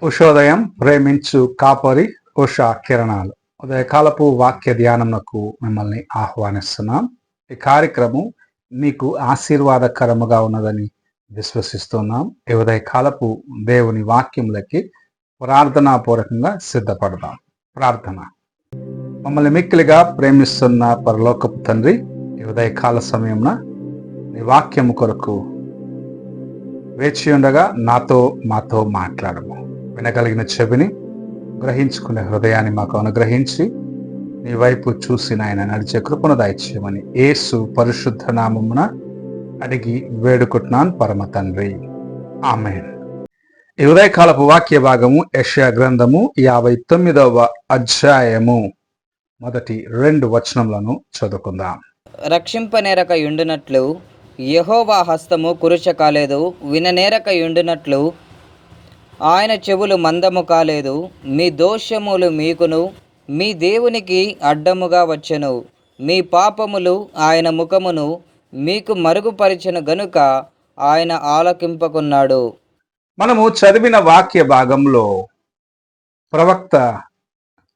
ఉషోదయం ప్రేమించు కాపరి ఉషా కిరణాలు ఉదయకాలపు వాక్య ధ్యానమునకు మిమ్మల్ని ఆహ్వానిస్తున్నాం. ఈ కార్యక్రమం మీకు ఆశీర్వాదకరముగా ఉన్నదని విశ్వసిస్తున్నాం. ఈ ఉదయకాలపు దేవుని వాక్యములకి ప్రార్థనాపూర్వకంగా సిద్ధపడదాం. ప్రార్థన. మమ్మల్ని మిక్కిలిగా ప్రేమిస్తున్న పరలోకపు తండ్రి, ఈ ఉదయకాల సమయంలో నీ వాక్యము కొరకు వేచి ఉండగా మాతో మాట్లాడము. వినగలిగిన చెవిని, గ్రహించుకునే హృదయాన్ని మాకు అనుగ్రహించి నీ వైపు చూసి నాయన నడిచే కృపను దయచేయమని యేసు పరిశుద్ధ నామమున అడిగి వేడుకుంటున్నాను పరమ తండ్రి, ఆమేన్. ఈ ఉదయకాలపు వాక్య భాగము యెషయా గ్రంథము 59వ అధ్యాయము మొదటి 2 వచనములను చదువుకుందాం. రక్షింపనేరక యుండునట్లు యెహోవా హస్తము కురుచ కాలేదు, విననేరక యుండునట్లు ఆయన చెవులు మందము కాలేదు. మీ దోషములు మీకును మీ దేవునికి అడ్డముగా వచ్చెను. మీ పాపములు ఆయన ముఖమును మీకు మరుగుపరిచెను గనుక ఆయన ఆలకింపకున్నాడు. మనము చదివిన వాక్య భాగంలో ప్రవక్త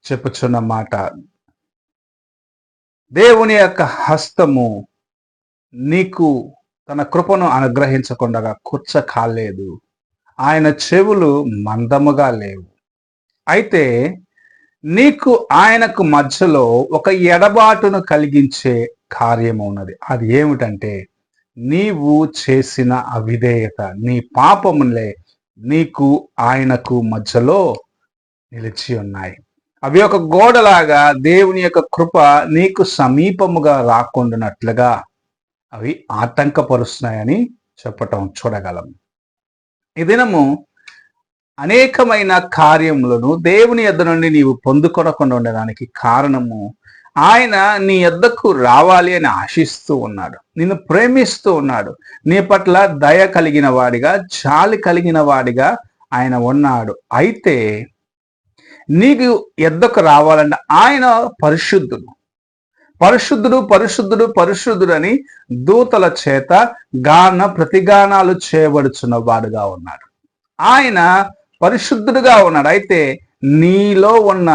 చెప్పుచున్న మాట, దేవుని యొక్క హస్తము నీకు తన కృపను అనుగ్రహించకుండా కుర్చ కాలేదు, ఆయన చెవులు మందముగా లేవు. అయితే నీకు ఆయనకు మధ్యలో ఒక ఎడబాటును కలిగించే కార్యము ఉన్నది. అది ఏమిటంటే నీవు చేసిన అవిధేయత, నీ పాపములే నీకు ఆయనకు మధ్యలో నిలిచి ఉన్నాయి. అవి ఒక గోడలాగా దేవుని యొక్క కృప నీకు సమీపముగా రాకుండానట్లుగా అవి ఆటంకపరుస్తున్నాయని చెప్పటం చూడగలం. ఈ దినము అనేకమైన కార్యములను దేవుని యొద్ద నుండి నీవు పొందుకొనకుండా ఉండడానికి కారణము, ఆయన నీ యొద్దకు రావాలి అని ఆశిస్తూ ఉన్నాడు, నిన్ను ప్రేమిస్తూ ఉన్నాడు, నీ పట్ల దయ కలిగిన వాడిగా, జాలి కలిగిన వాడిగా ఆయన ఉన్నాడు. అయితే నీకు యొద్దకు రావాలంటే ఆయన పరిశుద్ధుడు, పరిశుద్ధుడు పరిశుద్ధుడు పరిశుద్ధుడు అని దూతల చేత ప్రతిగానాలు చేయబడుచున్న వాడుగా ఉన్నాడు. ఆయన పరిశుద్ధుడుగా ఉన్నాడు. అయితే నీలో ఉన్న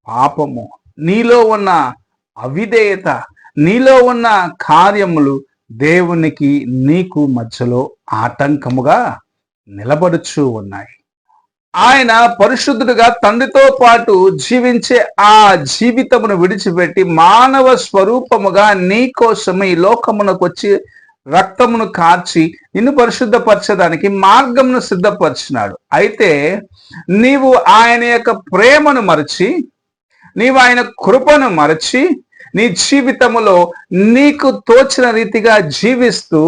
పాపము, నీలో ఉన్న అవిధేయత, నీలో ఉన్న కార్యములు దేవునికి నీకు మధ్యలో ఆటంకముగా నిలబడుచూ ఉన్నాయి. ఆయన పరిశుద్ధుడుగా తండ్రితో పాటు జీవించే ఆ జీవితమును విడిచిపెట్టి మానవ స్వరూపముగా నీ కోసం ఈ లోకమునకు వచ్చి రక్తమును కార్చి నిన్ను పరిశుద్ధపరచడానికి మార్గమును సిద్ధపరిచినాడు. అయితే నీవు ఆయన యొక్క ప్రేమను మరచి, నీవు ఆయన కృపను మరచి, నీ జీవితములో నీకు తోచిన రీతిగా జీవిస్తూ,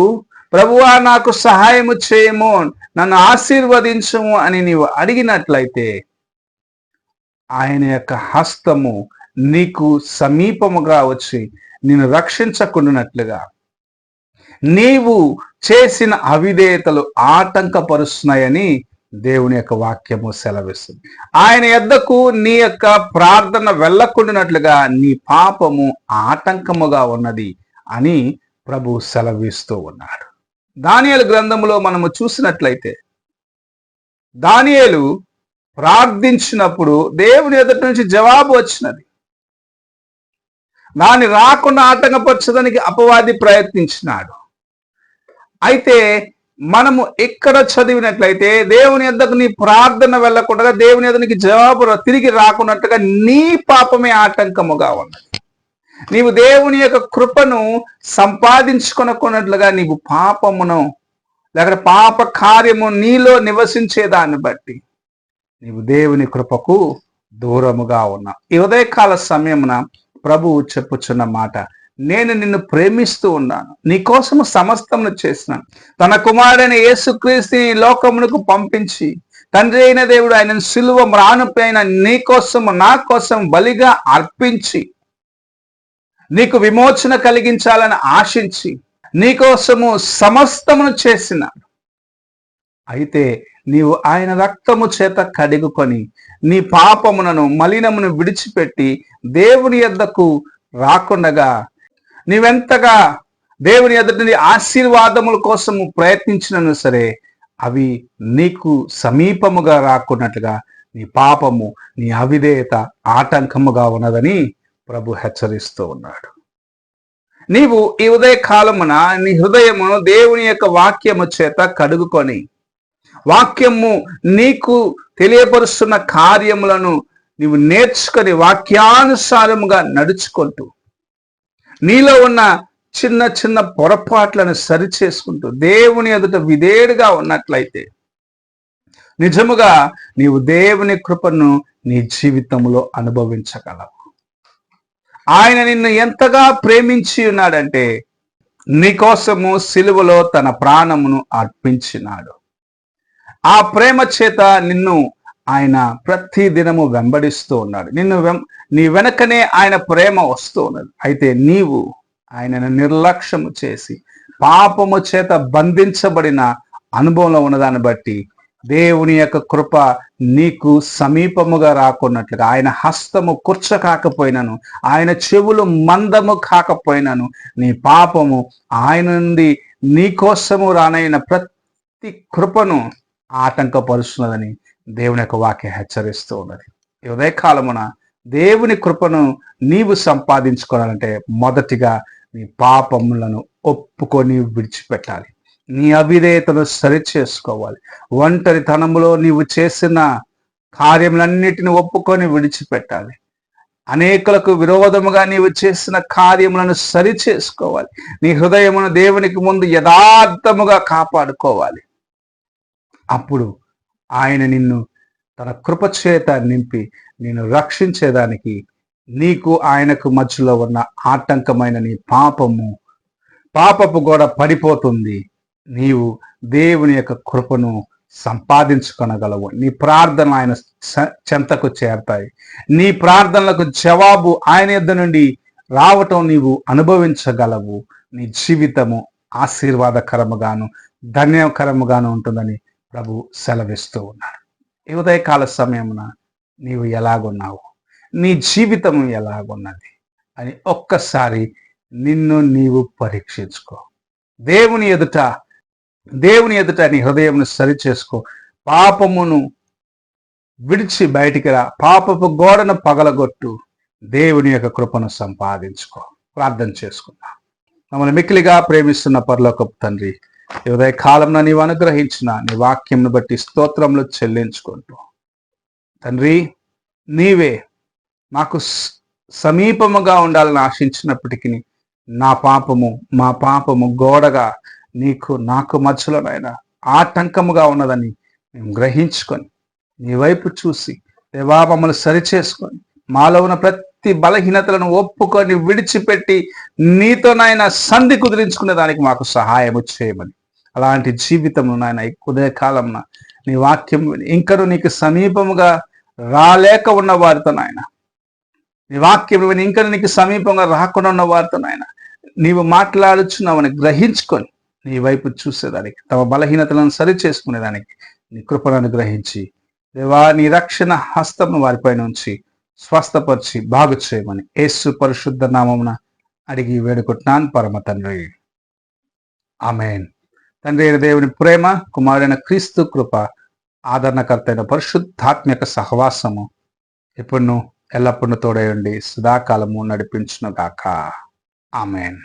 ప్రభువా నాకు సహాయము చేయము, నన్ను ఆశీర్వదించము అని నీవు అడిగినట్లయితే ఆయన యొక్క హస్తము నీకు సమీపముగా వచ్చి నిన్ను రక్షించకుండానట్లుగా నీవు చేసిన అవిధేయతలు ఆటంకపరుస్తున్నాయని దేవుని యొక్క వాక్యము సెలవిస్తుంది. ఆయన యొద్దకు నీ యొక్క ప్రార్థన వెళ్ళకుండానట్లుగా నీ పాపము ఆటంకముగా ఉన్నది అని ప్రభు సెలవిస్తూ ఉన్నాడు. దానియేలు గ్రంథములో మనము చూసినట్లయితే, దానియేలు ప్రార్థించినప్పుడు దేవుని ఎదుటి నుంచి జవాబు వచ్చినది. దాన్ని రాకుండా ఆటంకపరచడానికి అపవాది ప్రయత్నించినాడు. అయితే మనము ఇక్కడ చదివినట్లయితే దేవుని యొద్దకు నీ ప్రార్థన వెళ్ళకుండా, దేవుని యొద్దకు జవాబు తిరిగి రాకున్నట్టుగా నీ పాపమే ఆటంకముగా ఉన్నది. నీవు దేవుని యొక్క కృపను సంపాదించుకొనకున్నట్లుగా నీవు పాపమును, లేకపోతే పాప కార్యము నీలో నివసించేదాన్ని బట్టి నీవు దేవుని కృపకు దూరముగా ఉన్నావు. ఈ ఉదయకాల సమయమున ప్రభువు చెప్పుచున్న మాట, నేను నిన్ను ప్రేమిస్తూ ఉన్నాను, నీ కోసము సమస్తమును చేసినాను. తన కుమారుడైన యేసుక్రీస్తుని లోకమునకు పంపించి, తండ్రి అయిన దేవుడు ఆయన సిలువ మ్రానుపైన నీ కోసము నా కోసం బలిగా అర్పించి నీకు విమోచన కలిగించాలని ఆశించి నీకోసము సమస్తమును చేసినాడు. అయితే నీవు ఆయన రక్తము చేత కడుగుకొని నీ పాపములను మలినమును విడిచిపెట్టి దేవుని యొద్దకు రాకుండగా నీవెంతగా దేవుని ఎదుటి ఆశీర్వాదముల కోసము ప్రయత్నించినను సరే అవి నీకు సమీపముగా రాకున్నట్లుగా నీ పాపము, నీ అవిధేయత ఆటంకముగా ఉన్నదని ప్రభు హెచ్చరిస్తూ ఉన్నాడు. నీవు ఈ ఉదయ కాలమున నీ హృదయమును దేవుని యొక్క వాక్యము చేత కడుగుకొని, వాక్యము నీకు తెలియపరుస్తున్న కార్యములను నీవు నేర్చుకొని వాక్యానుసారముగా నడుచుకుంటూ, నీలో ఉన్న చిన్న చిన్న పొరపాట్లను సరిచేసుకుంటూ దేవుని ఎదుట విధేయుడిగా ఉన్నట్లయితే నిజముగా నీవు దేవుని కృపను నీ జీవితంలో అనుభవించగలవు. ఆయన నిన్ను ఎంతగా ప్రేమించి ఉన్నాడంటే నీకోసము సిలువలో తన ప్రాణమును అర్పించినాడు. ఆ ప్రేమ చేత నిన్ను ఆయన ప్రతి దినము వెంబడిస్తూ ఉన్నాడు. నీ వెనకనే ఆయన ప్రేమ వస్తూ ఉన్నది. అయితే నీవు ఆయనను నిర్లక్ష్యము చేసి పాపము చేత బంధించబడిన అనుభవంలో ఉన్నదాన్ని బట్టి దేవుని యొక్క కృప నీకు సమీపముగా రాకున్నట్లుగా, ఆయన హస్తము కుర్చ కాకపోయినను, ఆయన చెవులు మందము కాకపోయినను నీ పాపము ఆయన నుండి నీ కోసము రానైన ప్రతి కృపను ఆటంకపరుస్తున్నదని దేవుని యొక్క వాక్యం హెచ్చరిస్తూ ఉన్నది. ఈ ఉదయకాలమున దేవుని కృపను నీవు సంపాదించుకోవాలంటే మొదటిగా నీ పాపములను ఒప్పుకొని విడిచిపెట్టాలి. నీ అవిధేయతను సరిచేసుకోవాలి. ఒంటరితనములో నీవు చేసిన కార్యములన్నిటిని ఒప్పుకొని విడిచిపెట్టాలి. అనేకులకు విరోధముగా నీవు చేసిన కార్యములను సరిచేసుకోవాలి. నీ హృదయమును దేవునికి ముందు యథార్థముగా కాపాడుకోవాలి. అప్పుడు ఆయన నిన్ను తన కృపచేత నింపి నిన్ను రక్షించేదానికి నీకు ఆయనకు మధ్యలో ఉన్న ఆటంకమైన నీ పాపపు గోడ పడిపోతుంది. నీవు దేవుని యొక్క కృపను సంపాదించుకొనగలవు. నీ ప్రార్థన ఆయన చెంతకు చేరతాయి. నీ ప్రార్థనలకు జవాబు ఆయన యొద్ద నుండి రావటం నీవు అనుభవించగలవు. నీ జీవితము ఆశీర్వాదకరముగాను ధన్యకరముగాను ఉంటుందని ప్రభు సెలవిస్తూ ఉన్నాడు. ఈ ఉదయకాల సమయమున నీవు ఎలాగున్నావు, నీ జీవితము ఎలాగున్నది అని ఒక్కసారి నిన్ను నీవు పరీక్షించుకో. దేవుని ఎదుట నీ హృదయమును సరిచేసుకో. పాపమును విడిచి బయటికి రా. పాపపు గోడను పగలగొట్టు. దేవుని యొక్క కృపను సంపాదించుకో. ప్రార్థన చేసుకుందాం. మమ్మల్ని మిక్కిలిగా ప్రేమిస్తున్న పరలోకపు తండ్రి, ఈ ఉదయ కాలంలో నీవు అనుగ్రహించిన నీ వాక్యంను బట్టి స్తోత్రములు చెల్లించుకుంటూ, తండ్రి నీవే మాకు సమీపముగా ఉండాలని ఆశించినప్పటికీ మా పాపము గోడగా నాకు మధ్యలోనైనా ఆటంకముగా ఉన్నదని మేము గ్రహించుకొని నీ వైపు చూసి దేవా మమ్మల్ని సరిచేసుకొని మాలో ఉన్న ప్రతి బలహీనతలను ఒప్పుకొని విడిచిపెట్టి నీతోనైనా సంధి కుదిరించుకునే దానికి మాకు సహాయము చేయమని, అలాంటి జీవితంలో నాయన ఉదయకాలంన నీ వాక్యం ఇంకను నీకు సమీపముగా రాలేక ఉన్న వారితో నాయన, నీ వాక్యం ఇంకను నీకు సమీపంగా రాకుండా ఉన్న వారితో నాయన నీవు మాట్లాడుచున్నావని గ్రహించుకొని నీ వైపు చూసేదానికి, తమ బలహీనతలను సరి చేసుకునేదానికి నీ కృపను అనుగ్రహించి దేవా నీ రక్షణ హస్తమును వారిపై నుంచి స్వస్థపరిచి బాగు చేయమని యేసు పరిశుద్ధ నామమున అడిగి వేడుకుంటున్నాను పరమ తండ్రి. ఆమేన్. తండ్రి అయిన దేవుని ప్రేమ, కుమారుడైన క్రీస్తు కృప, ఆదరణకర్త అయిన పరిశుద్ధాత్మక సహవాసము ఎప్పుడును ఎల్లప్పుడూ తోడై ఉండి సదాకాలము నడిపించును గాక. ఆమేన్.